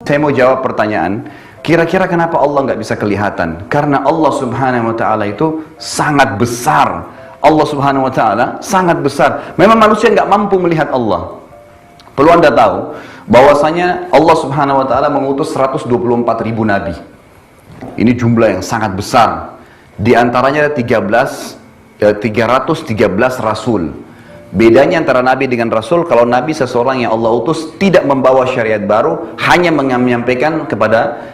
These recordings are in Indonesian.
Saya mau jawab pertanyaan, kira-kira kenapa Allah nggak bisa kelihatan? Karena Allah Subhanahu wa Ta'ala itu sangat besar. Allah Subhanahu wa Ta'ala sangat besar. Memang manusia nggak mampu melihat Allah. Perlu Anda tahu bahwasanya Allah Subhanahu wa Ta'ala mengutus 124.000 nabi. Ini jumlah yang sangat besar. Di antaranya ada 313 rasul. Bedanya antara nabi dengan rasul, kalau nabi seseorang yang Allah utus tidak membawa syariat baru, hanya menyampaikan kepada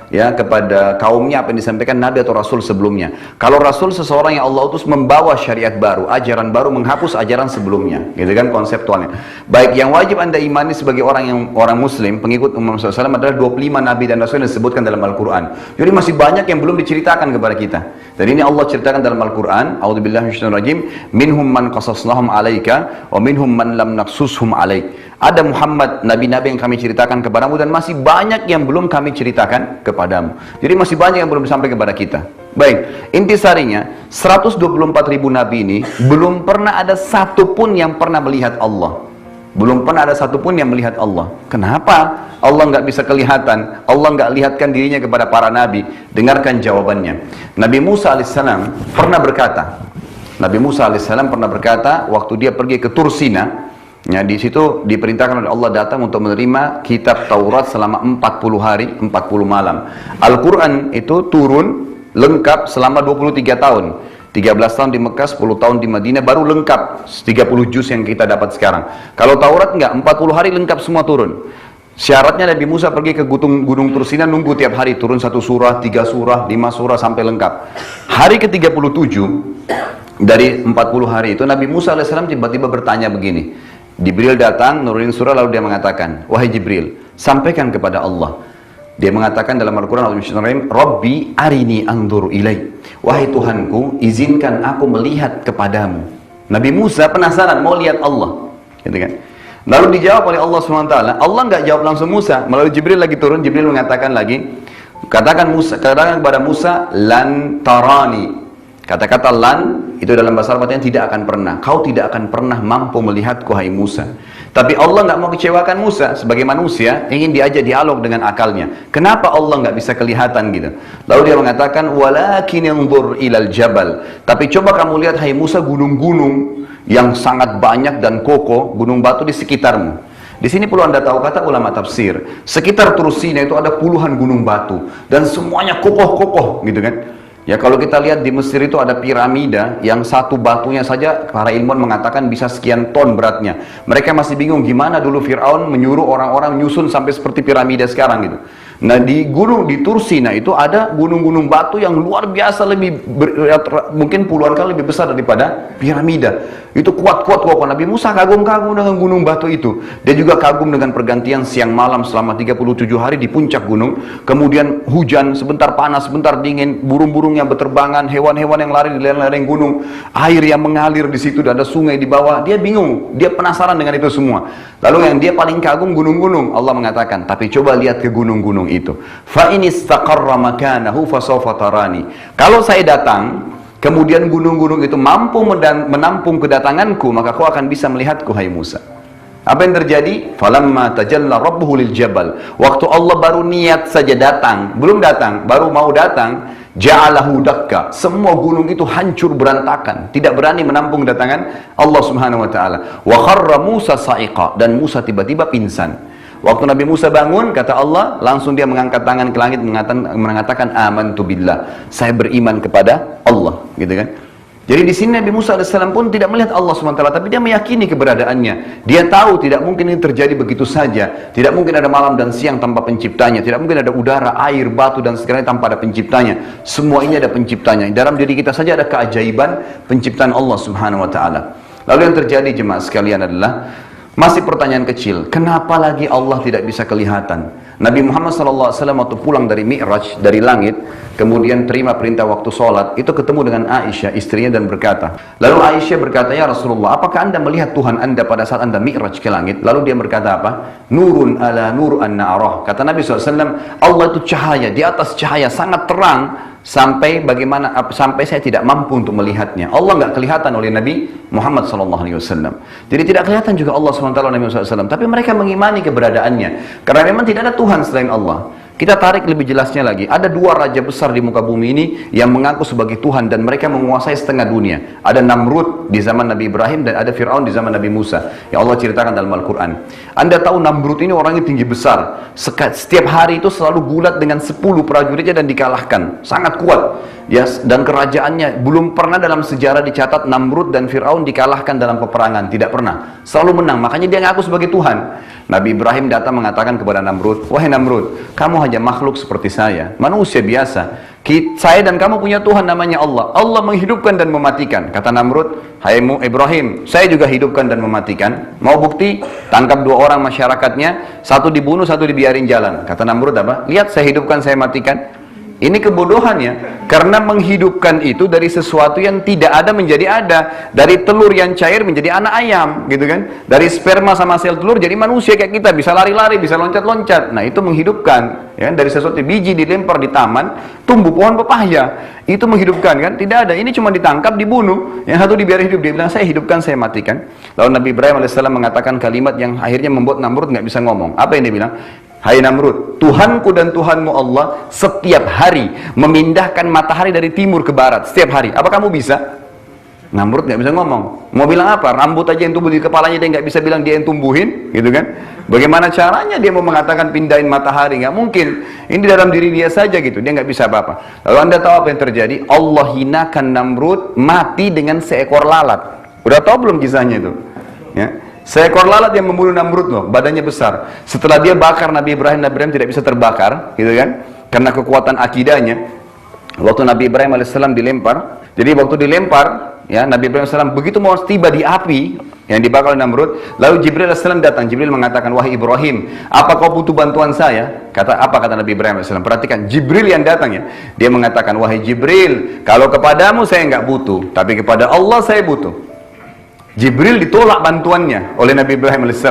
kaumnya apa yang disampaikan nabi atau rasul sebelumnya. Kalau rasul seseorang yang Allah utus membawa syariat baru, ajaran baru, menghapus ajaran sebelumnya, gitu kan konseptualnya. Baik, yang wajib Anda imani sebagai orang muslim, pengikut Muhammad SAW adalah 25 nabi dan rasul yang disebutkan dalam Al-Quran. Jadi masih banyak yang belum diceritakan kepada kita. Dan ini Allah ceritakan dalam Al-Quran, a'udzubillahi minasyaitonirrajim, minhum man qasasnahum 'alaika wa minhum man lam naqsushum 'alaik. Ada Muhammad, nabi-nabi yang kami ceritakan kepadamu, dan masih banyak yang belum kami ceritakan kepadamu. Jadi masih banyak yang belum sampai kepada kita. Baik, intisarinya 124.000 nabi ini belum pernah ada satupun yang pernah melihat Allah. Belum pernah ada satupun yang melihat Allah. Kenapa Allah nggak bisa kelihatan? Allah nggak lihatkan dirinya kepada para nabi. Dengarkan jawabannya. Nabi Musa alaihissalam pernah berkata, waktu dia pergi ke Tursina, ya, di situ diperintahkan oleh Allah datang untuk menerima kitab Taurat selama 40 hari, 40 malam. Al-Quran itu turun lengkap selama 23 tahun. 13 tahun di Mekah, 10 tahun di Madinah, baru lengkap 30 juz yang kita dapat sekarang. Kalau Taurat enggak, 40 hari lengkap semua turun. Syaratnya Nabi Musa pergi ke gunung Tursina, nunggu tiap hari turun 1 surah, 3 surah, 5 surah sampai lengkap. Hari ke-37 dari 40 hari itu Nabi Musa AS tiba-tiba bertanya begini. Jibril datang, nurunin surah, lalu dia mengatakan, wahai Jibril, sampaikan kepada Allah. Dia mengatakan dalam Al-Quran, Rabbi arini anzur ilaik. Wahai Tuhanku, izinkan aku melihat kepadamu. Nabi Musa penasaran, mau lihat Allah. Gitu kan? Lalu dijawab oleh Allah SWT. Allah nggak jawab langsung Musa. Melalui Jibril lagi turun, Jibril mengatakan lagi, katakan kepada Musa, lan tarani. Kata-kata lan, itu dalam bahasa Arab artinya tidak akan pernah. Kau tidak akan pernah mampu melihatku, hai Musa. Tapi Allah nggak mau kecewakan Musa. Sebagai manusia, ingin diajak dialog dengan akalnya. Kenapa Allah nggak bisa kelihatan gitu? Lalu dia mengatakan, walakin yanzur ilal jabal. Tapi coba kamu lihat, hai Musa, gunung-gunung yang sangat banyak dan kokoh, gunung batu di sekitarmu. Di sini perlu Anda tahu, kata ulama tafsir, sekitar Tursina itu ada puluhan gunung batu. Dan semuanya kokoh-kokoh gitu kan. Ya, kalau kita lihat di Mesir itu ada piramida yang satu batunya saja para ilmuwan mengatakan bisa sekian ton beratnya. Mereka masih bingung gimana dulu Fir'aun menyuruh orang-orang nyusun sampai seperti piramida sekarang gitu. Nah, di Tursina itu ada gunung-gunung batu yang luar biasa, mungkin puluhan kali lebih besar daripada piramida. Itu kuat-kuat kokoh. Nabi Musa kagum-kagum dengan gunung batu itu. Dia juga kagum dengan pergantian siang malam selama 37 hari di puncak gunung. Kemudian hujan, sebentar panas, sebentar dingin, burung-burung yang berterbangan, hewan-hewan yang lari di lereng gunung, air yang mengalir di situ, ada sungai di bawah. Dia bingung, dia penasaran dengan itu semua. Lalu yang dia paling kagum gunung-gunung. Allah mengatakan, tapi coba lihat ke gunung-gunung itu. Fa in istaqarra makanahu fasawfa tarani. Kalau saya datang, kemudian gunung-gunung itu mampu menampung kedatanganku, maka kau akan bisa melihatku, hai Musa. Apa yang terjadi? Falamma tajalla rabbuhu lil jabal. Waktu Allah baru niat saja datang, belum datang, baru mau datang, ja'alahu dakka. Semua gunung itu hancur berantakan, tidak berani menampung kedatangan Allah Subhanahu wa taala. Wa kharra Musa sa'iqa, dan Musa tiba-tiba pingsan. Waktu Nabi Musa bangun, kata Allah, langsung dia mengangkat tangan ke langit mengatakan amantu billah, saya beriman kepada Allah, gitu kan. Jadi di sini Nabi Musa AS pun tidak melihat Allah SWT, tapi dia meyakini keberadaannya. Dia tahu tidak mungkin ini terjadi begitu saja. Tidak mungkin ada malam dan siang tanpa penciptanya. Tidak mungkin ada udara, air, batu dan segalanya tanpa ada penciptanya. Semua ini ada penciptanya. Dalam diri kita saja ada keajaiban penciptaan Allah Subhanahu wa taala. Lalu yang terjadi jemaah sekalian adalah masih pertanyaan kecil, kenapa lagi Allah tidak bisa kelihatan? Nabi Muhammad SAW waktu pulang dari Mi'raj, dari langit, kemudian terima perintah waktu sholat, itu ketemu dengan Aisyah, istrinya, dan berkata, lalu Aisyah berkata, ya Rasulullah, apakah anda melihat Tuhan anda pada saat anda Mi'raj ke langit? Lalu dia berkata apa? Nurun ala nur anna arah. Kata Nabi SAW, Allah itu cahaya, di atas cahaya, sangat terang, sampai saya tidak mampu untuk melihatnya. Allah nggak kelihatan oleh Nabi Muhammad SAW. Jadi tidak kelihatan juga Allah SWT oleh Nabi SAW. Tapi mereka mengimani keberadaannya. Karena memang tidak ada Tuhan selain Allah. Kita tarik lebih jelasnya lagi. Ada dua raja besar di muka bumi ini yang mengaku sebagai Tuhan dan mereka menguasai setengah dunia. Ada Namrud di zaman Nabi Ibrahim dan ada Fir'aun di zaman Nabi Musa. Yang Allah ceritakan dalam Al-Quran. Anda tahu Namrud ini orangnya tinggi besar. Setiap hari itu selalu gulat dengan 10 prajuritnya dan dikalahkan. Sangat kuat. Yes, dan kerajaannya belum pernah dalam sejarah dicatat Namrud dan Fir'aun dikalahkan dalam peperangan. Tidak pernah. Selalu menang. Makanya dia ngaku sebagai Tuhan. Nabi Ibrahim datang mengatakan kepada Namrud, wahai Namrud, kamu hanya makhluk seperti saya, manusia biasa. Saya dan kamu punya Tuhan namanya Allah. Allah menghidupkan dan mematikan. Kata Namrud, hai Ibrahim, saya juga hidupkan dan mematikan. Mau bukti? Tangkap 2 orang masyarakatnya, satu dibunuh, satu dibiarin jalan. Kata Namrud apa? Lihat, saya hidupkan, saya matikan. Ini kebodohannya, karena menghidupkan itu dari sesuatu yang tidak ada menjadi ada, dari telur yang cair menjadi anak ayam, gitu kan? Dari sperma sama sel telur jadi manusia kayak kita, bisa lari-lari, bisa loncat-loncat. Nah itu menghidupkan, ya? Dari sesuatu biji dilempar di taman, tumbuh pohon pepaya, itu menghidupkan kan? Tidak ada, ini cuma ditangkap, dibunuh, yang satu dibiarkan hidup. Dia bilang saya hidupkan, saya matikan. Lalu Nabi Ibrahim alaihissalam mengatakan kalimat yang akhirnya membuat Namrud nggak bisa ngomong. Apa yang dia bilang? Hai Namrud, Tuhanku dan Tuhanmu Allah setiap hari memindahkan matahari dari timur ke barat, setiap hari. Apa kamu bisa? Namrud nggak bisa ngomong. Mau bilang apa? Rambut aja yang tumbuh di kepalanya dia nggak bisa bilang dia yang tumbuhin, gitu kan? Bagaimana caranya dia mau mengatakan pindahin matahari? Nggak mungkin. Ini dalam diri dia saja gitu, dia nggak bisa apa-apa. Lalu Anda tahu apa yang terjadi? Allah hinakan Namrud, mati dengan seekor lalat. Udah tahu belum kisahnya itu? Ya. Seekor lalat yang membunuh Namrud loh, badannya besar. Setelah dia bakar Nabi Ibrahim tidak bisa terbakar, gitu kan? Karena kekuatan akidahnya. Waktu Nabi Ibrahim alaihissalam dilempar, jadi waktu dilempar, ya Nabi Ibrahim alaihissalam begitu mau tiba di api yang dibakar oleh Namrud, lalu Jibril alaihissalam datang. Jibril mengatakan, wahai Ibrahim, apa kau butuh bantuan saya? Apa kata Nabi Ibrahim alaihissalam? Perhatikan, Jibril yang datang ya. Dia mengatakan, wahai Jibril, kalau kepadamu saya nggak butuh, tapi kepada Allah saya butuh. Jibril ditolak bantuannya oleh Nabi Ibrahim AS.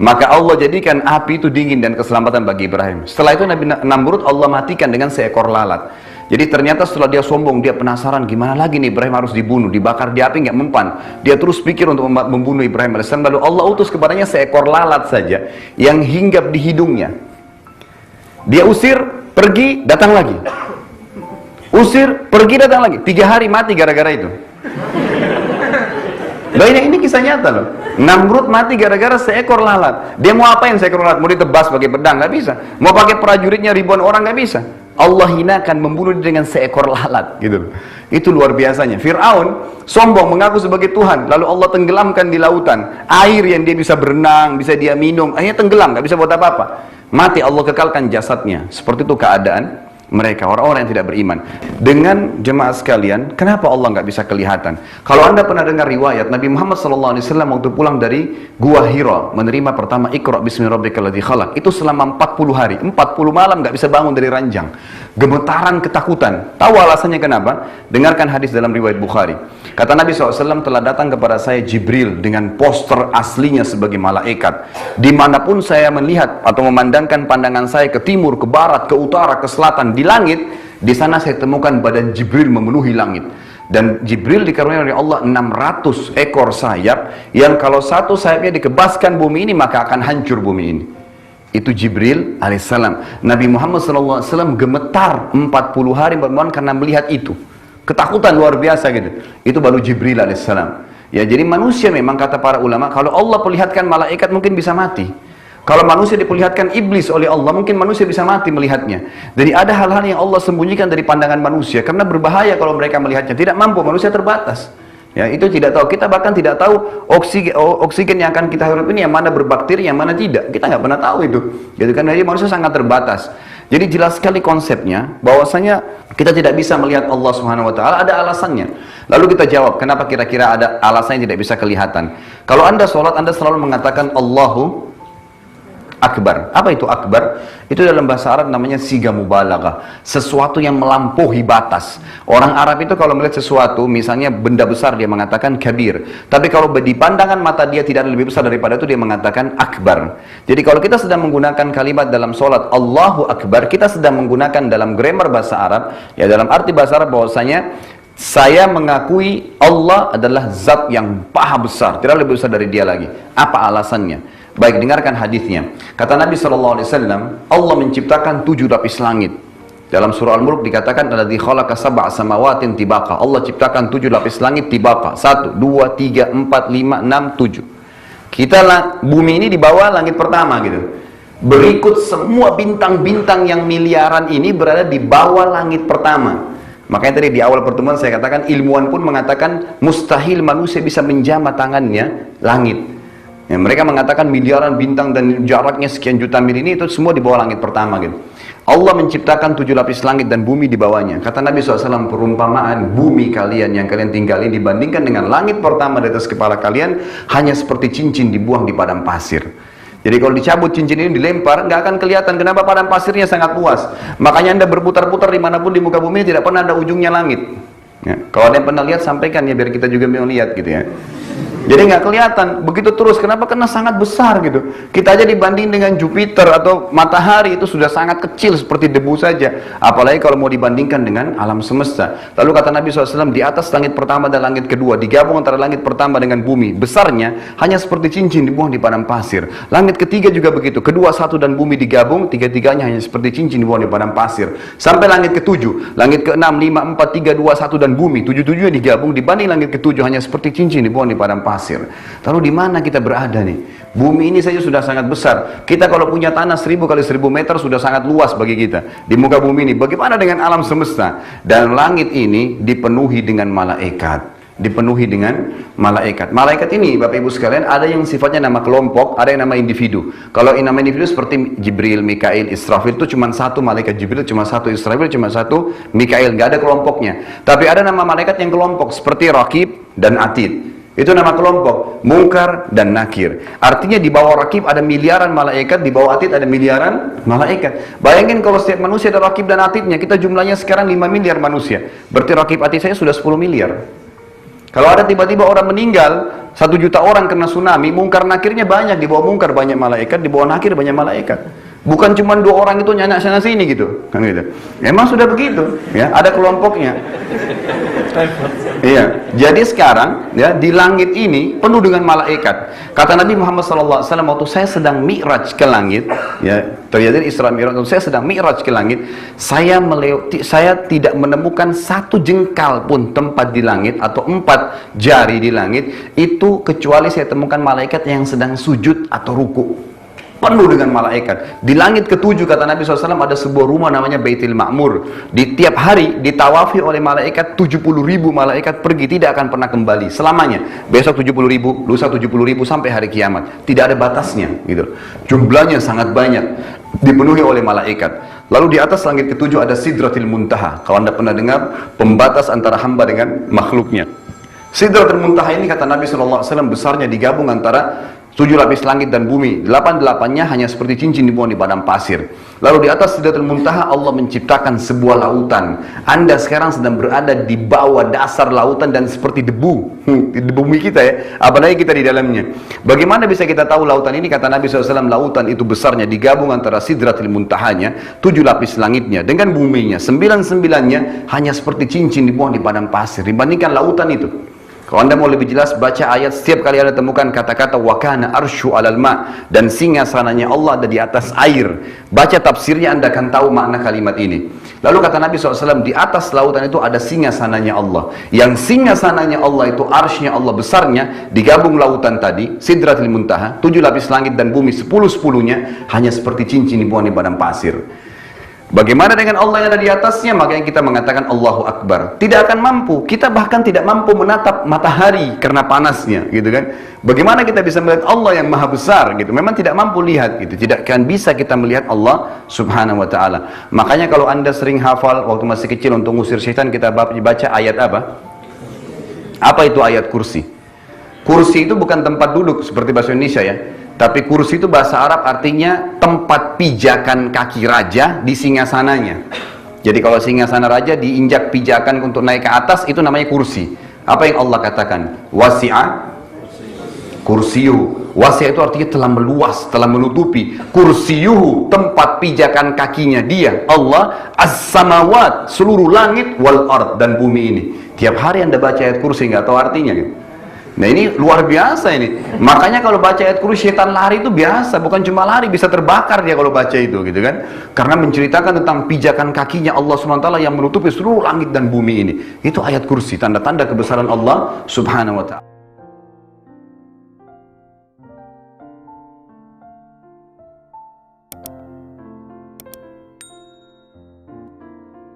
Maka Allah jadikan api itu dingin dan keselamatan bagi Ibrahim. Setelah itu Nabi Namrud Allah matikan dengan seekor lalat. Jadi ternyata setelah dia sombong, dia penasaran gimana lagi nih Ibrahim harus dibunuh, dibakar di api nggak mempan. Dia terus pikir untuk membunuh Ibrahim AS. Lalu Allah utus kepadanya seekor lalat saja yang hinggap di hidungnya. Dia usir, pergi, datang lagi. Usir, pergi, datang lagi. 3 hari mati gara-gara itu. Banyak, ini kisah nyata loh. Namrud mati gara-gara seekor lalat. Dia mau apain seekor lalat? Mau ditebas pakai pedang? Nggak bisa. Mau pakai prajuritnya ribuan orang? Nggak bisa. Allah hinakan, membunuh dia dengan seekor lalat, gitu loh. Itu luar biasanya. Fir'aun sombong mengaku sebagai Tuhan, lalu Allah tenggelamkan di lautan. Air yang dia bisa berenang, bisa dia minum, akhirnya tenggelam, nggak bisa buat apa-apa. Mati, Allah kekalkan jasadnya. Seperti itu keadaan mereka, orang-orang yang tidak beriman. Dengan jemaah sekalian, kenapa Allah nggak bisa kelihatan? Kalau Anda pernah dengar riwayat, Nabi Muhammad SAW waktu pulang dari Gua Hira, menerima pertama Iqra bismi rabbikal ladzi khalaq, itu selama 40 hari, 40 malam nggak bisa bangun dari ranjang. Gemetaran, ketakutan. Tahu alasannya kenapa? Dengarkan hadis dalam riwayat Bukhari. Kata Nabi SAW, telah datang kepada saya Jibril dengan poster aslinya sebagai malaikat. Dimanapun saya melihat atau memandangkan pandangan saya ke timur, ke barat, ke utara, ke selatan, di langit, di sana saya temukan badan Jibril memenuhi langit. Dan Jibril dikaruniai oleh Allah 600 ekor sayap, yang kalau satu sayapnya dikebaskan bumi ini, maka akan hancur bumi ini. Itu Jibril alaihissalam. Nabi Muhammad SAW gemetar 40 hari bermohon karena melihat itu. Ketakutan luar biasa gitu. Itu baru Jibril alaihissalam. Ya, jadi manusia memang kata para ulama, kalau Allah perlihatkan malaikat mungkin bisa mati. Kalau manusia diperlihatkan iblis oleh Allah, mungkin manusia bisa mati melihatnya. Jadi ada hal-hal yang Allah sembunyikan dari pandangan manusia, karena berbahaya kalau mereka melihatnya. Tidak mampu, manusia terbatas. Ya, itu tidak tahu. Kita bahkan tidak tahu oksigen yang akan kita hirup ini yang mana berbakteri, yang mana tidak. Kita nggak pernah tahu itu. Jadi kan jadi manusia sangat terbatas. Jadi jelas sekali konsepnya, bahwasanya kita tidak bisa melihat Allah Subhanahu Wa Taala. Ada alasannya. Lalu kita jawab, kenapa kira-kira ada alasan yang tidak bisa kelihatan? Kalau Anda sholat, Anda selalu mengatakan Allahu Akbar. Apa itu akbar? Itu dalam bahasa Arab namanya siga mubalaghah. Sesuatu yang melampaui batas. Orang Arab itu kalau melihat sesuatu, misalnya benda besar, dia mengatakan kabir. Tapi kalau di pandangan mata dia tidak ada lebih besar daripada itu, dia mengatakan akbar. Jadi kalau kita sedang menggunakan kalimat dalam sholat Allahu Akbar, kita sedang menggunakan dalam grammar bahasa Arab, ya dalam arti bahasa Arab bahwasanya saya mengakui Allah adalah zat yang maha besar, tidak lebih besar dari dia lagi. Apa alasannya? Baik, dengarkan hadisnya. Kata Nabi SAW, Allah menciptakan 7 lapis langit. Dalam surah Al-Mulk dikatakan, alladzi khalaqa sab'a samawatin tibaqa. Allah ciptakan 7 lapis langit tibaqa. 1, 2, 3, 4, 5, 6, 7. Bumi ini di bawah langit pertama gitu. Berikut semua bintang-bintang yang miliaran ini berada di bawah langit pertama. Makanya tadi di awal pertemuan saya katakan, ilmuwan pun mengatakan mustahil manusia bisa menjamah tangannya langit. Ya, mereka mengatakan miliaran bintang dan jaraknya sekian juta mil ini itu semua di bawah langit pertama gitu. Allah menciptakan 7 lapis langit dan bumi di bawahnya. Kata Nabi SAW, perumpamaan bumi kalian yang kalian tinggali dibandingkan dengan langit pertama di atas kepala kalian hanya seperti cincin dibuang di padang pasir. Jadi kalau dicabut cincin ini dilempar, nggak akan kelihatan. Kenapa? Padang pasirnya sangat luas. Makanya Anda berputar-putar dimanapun di muka bumi tidak pernah ada ujungnya langit. Ya, kalau ada yang pernah lihat sampaikan ya biar kita juga mau lihat gitu ya. Jadi nggak kelihatan, begitu terus. Kenapa? Karena sangat besar gitu. Kita aja dibanding dengan Jupiter atau matahari itu sudah sangat kecil seperti debu saja. Apalagi kalau mau dibandingkan dengan alam semesta. Lalu kata Nabi SAW, di atas langit pertama dan langit kedua, digabung antara langit pertama dengan bumi, besarnya hanya seperti cincin dibuang di padang pasir. Langit ketiga juga begitu, kedua, satu dan bumi digabung, tiga-tiganya hanya seperti cincin dibuang di padang pasir. Sampai langit ketujuh, langit keenam, 5, 4, 3, 2, 1 dan bumi, tujuh-tujuhnya digabung, dibanding langit ketujuh hanya seperti cincin dibuang di padang pasir. Lalu di mana kita berada nih? Bumi ini saja sudah sangat besar. Kita kalau punya tanah 1000 kali 1000 meter sudah sangat luas bagi kita di muka bumi ini. Bagaimana dengan alam semesta? Dan langit ini dipenuhi dengan malaikat. Dipenuhi dengan malaikat. Malaikat ini Bapak Ibu sekalian ada yang sifatnya nama kelompok, ada yang nama individu. Kalau nama individu seperti Jibril, Mikail, Israfil itu cuma satu, malaikat Jibril cuma satu, Israfil cuma satu, Mikail, nggak ada kelompoknya. Tapi ada nama malaikat yang kelompok seperti Raqib dan Atid. Itu nama kelompok, Munkar dan Nakir. Artinya di bawah Raqib ada miliaran malaikat, di bawah Atid ada miliaran malaikat. Bayangin kalau setiap manusia ada Raqib dan Atidnya, kita jumlahnya sekarang 5 miliar manusia. Berarti Raqib Atid saya sudah 10 miliar. Kalau ada tiba-tiba orang meninggal, 1 juta orang kena tsunami, Munkar Nakirnya banyak, di bawah Munkar banyak malaikat, di bawah Nakir banyak malaikat. Bukan cuma 2 orang itu nyanyi sana sini gitu, kan gitu. Emang sudah begitu, ya, ada kelompoknya. Iya, jadi sekarang ya di langit ini penuh dengan malaikat. Kata Nabi Muhammad SAW, waktu saya sedang mi'raj ke langit, ya terjadi Isra Mi'raj, saya sedang mi'raj ke langit, saya tidak menemukan 1 jengkal pun tempat di langit atau 4 jari di langit itu kecuali saya temukan malaikat yang sedang sujud atau ruku. Penuh dengan malaikat. Di langit ketujuh kata Nabi SAW ada sebuah rumah namanya Baitul Ma'mur. Di tiap hari ditawafi oleh malaikat 70.000 malaikat pergi, tidak akan pernah kembali selamanya. Besok 70.000, lusa 70.000 sampai hari kiamat. Tidak ada batasnya gitu. Jumlahnya sangat banyak, dipenuhi oleh malaikat. Lalu di atas langit ketujuh ada Sidratil Muntaha. Kalau Anda pernah dengar, pembatas antara hamba dengan makhluknya. Sidratul Muntaha ini kata Nabi SAW besarnya digabung antara 7 lapis langit dan bumi, 8-8-nya hanya seperti cincin dibuang di padang pasir. Lalu di atas Sidratul Muntaha Allah menciptakan sebuah lautan. Anda sekarang sedang berada di bawah dasar lautan dan seperti debu di bumi kita ya, apalagi kita di dalamnya. Bagaimana bisa kita tahu lautan ini? Kata Nabi SAW, lautan itu besarnya digabung antara Sidratul Muntahanya, 7 lapis langitnya dengan buminya, 9-9-nya hanya seperti cincin dibuang di padang pasir. Dibandingkan lautan itu. Kalau Anda mau lebih jelas, baca ayat, setiap kali Anda temukan kata-kata wakana arsyu alal ma, dan singgasananya Allah ada di atas air. Baca tafsirnya, Anda akan tahu makna kalimat ini. Lalu kata Nabi SAW, di atas lautan itu ada singgasananya Allah. Yang singgasananya Allah itu arsy-nya Allah besarnya, digabung lautan tadi, Sidratil Muntaha, 7 lapis langit dan bumi, 10-10-nya hanya seperti cincin dibuang di padang pasir. Bagaimana dengan Allah yang ada di atasnya? Makanya kita mengatakan Allahu Akbar. Tidak akan mampu, kita bahkan tidak mampu menatap matahari karena panasnya, gitu kan? Bagaimana kita bisa melihat Allah yang maha besar, gitu? Memang tidak mampu lihat, gitu. Tidak akan bisa kita melihat Allah Subhanahu Wa Taala. Makanya kalau Anda sering hafal waktu masih kecil untuk ngusir syaitan, kita baca ayat apa? Apa itu ayat kursi? Kursi itu bukan tempat duduk seperti bahasa Indonesia ya. Tapi kursi itu bahasa Arab artinya tempat pijakan kaki raja di singgasananya. Jadi kalau singgasana raja diinjak pijakan untuk naik ke atas, itu namanya kursi. Apa yang Allah katakan? Wasi'a kursiyuhu. Wasi'a itu artinya telah meluas, telah menutupi. Kursiyuhu, tempat pijakan kakinya dia, Allah, as-samawat, seluruh langit, wal ard, dan bumi ini. Tiap hari Anda baca ayat kursi, nggak tahu artinya gitu. Nah ini luar biasa ini. Makanya kalau baca ayat kursi, setan lari itu biasa, bukan cuma lari, bisa terbakar dia kalau baca itu gitu kan. Karena menceritakan tentang pijakan kakinya Allah SWT yang menutupi seluruh langit dan bumi ini. Itu ayat kursi, tanda-tanda kebesaran Allah Subhanahu wa ta'ala.